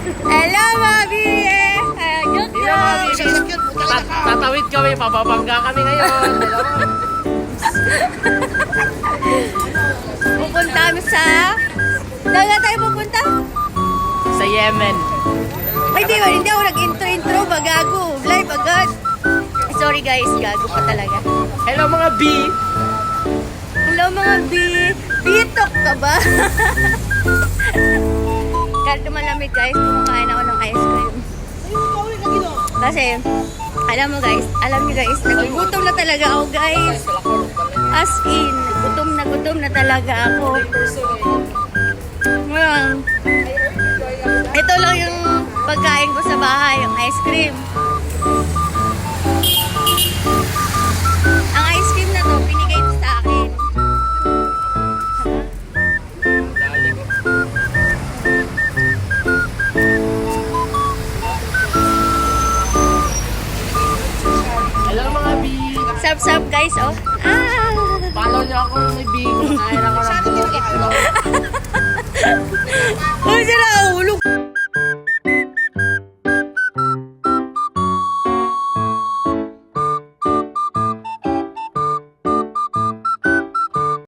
Hello, Bobby! Joke lang! Tatawid kami, papabangga kami ngayon. Pupunta kami sa... Daga tayo pupunta? Sa Yemen. Ay, hindi ako nag-intro, bagago. Live agad. Ay, sorry guys, gago pa talaga. Hello mga B! Hello mga B! Bitok ka ba? Kahit malamig guys, kumakain ako ng ice cream. Kasi, alam niyo guys, nagugutom na talaga ako guys. As in, gutom na talaga ako. Ngayon, ito lang yung pagkain ko sa bahay, yung ice cream. Ang ice cream na to, binigay ito sa akin. Hello mga B! Sup guys, oh. Follow niyo ako ni B. Kakain ako ng buko.